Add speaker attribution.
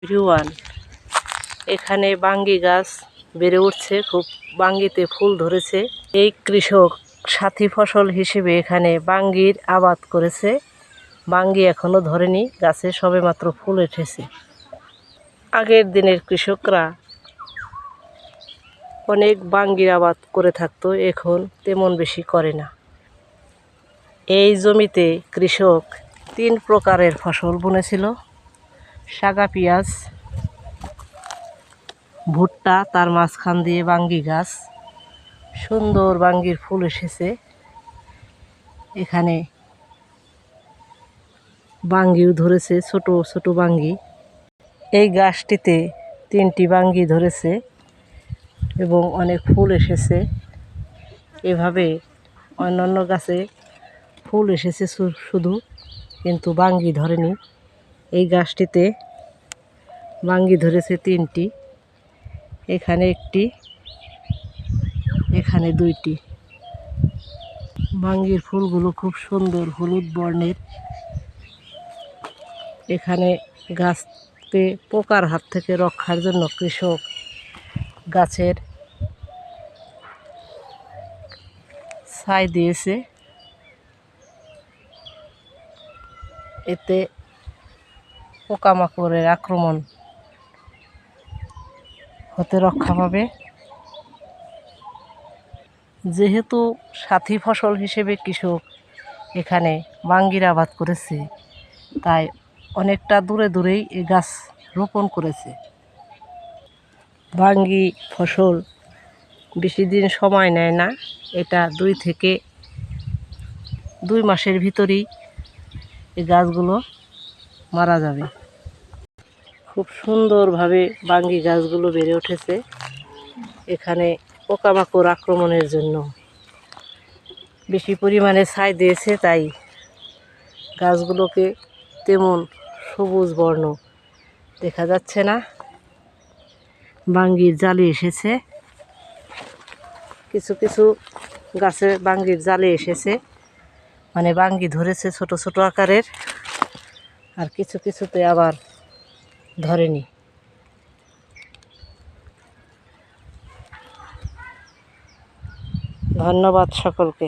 Speaker 1: Everyone, এখানে বাঙ্গি গাছ বেড়ে উঠছে, খুব বাঙ্গিতে ফুল ধরেছে। এই কৃষক সাথী ফসল হিসেবে এখানে বাঙ্গির আবাদ করেছে। বাঙ্গি এখনো ধরেনি, গাছে সবেমাত্র ফুল এসেছে। আগের দিনের কৃষকরা অনেক বাঙ্গির আবাদ করে থাকতো, এখন তেমন বেশি করে না। এই জমিতে কৃষক 3 প্রকারের ফসল বুনেছিল: শাগা পেঁয়াজ, ভুট্টা, তার মাঝখান দিয়ে বাঙ্গি গাছ। সুন্দর বাঙ্গির ফুল এসেছে। এখানে বাঙ্গিও ধরেছে, ছোট ছোট বাঙ্গি। এই গাছটিতে 3টি বাঙ্গি ধরেছে এবং অনেক ফুল এসেছে। এভাবে অন্যান্য গাছে ফুল এসেছে শুধু, কিন্তু বাঙ্গি ধরেনি। এই গাছটিতে বাঙ্গি ধরেছে 3টি, এখানে 1টি, এখানে 2টি। বাঙ্গির ফুলগুলো খুব সুন্দর, হলুদ বর্ণের। এখানে গাছকে পোকার হাত থেকে রক্ষার জন্য কৃষক গাছের ছাই দিয়েছে, এতে পোকামাকড়ের আক্রমণ হতে রক্ষা পাবে। যেহেতু সাথী ফসল হিসেবে কৃষক এখানে বাঙ্গির আবাদ করেছে, তাই অনেকটা দূরে দূরেই এই গাছ রোপণ করেছে। বাঙ্গি ফসল বেশি দিন সময় নেয় না, এটা 2 থেকে 2 মাসের ভিতরেই এই গাছগুলো মারা যাবে। খুব সুন্দরভাবে বাঙ্গি গাছগুলো বেড়ে উঠেছে। এখানে পোকামাকড় আক্রমণের জন্য বেশি পরিমাণে ছাই দিয়েছে, তাই গাছগুলোকে তেমন সবুজ বর্ণ দেখা যাচ্ছে না। বাঙ্গির জালি এসেছে, কিছু কিছু গাছে বাঙ্গির জালি এসেছে, মানে বাঙ্গি ধরেছে ছোট ছোট আকারের, আর কিছু কিছুতে আবার ধরেনি। ধন্যবাদ সকলকে।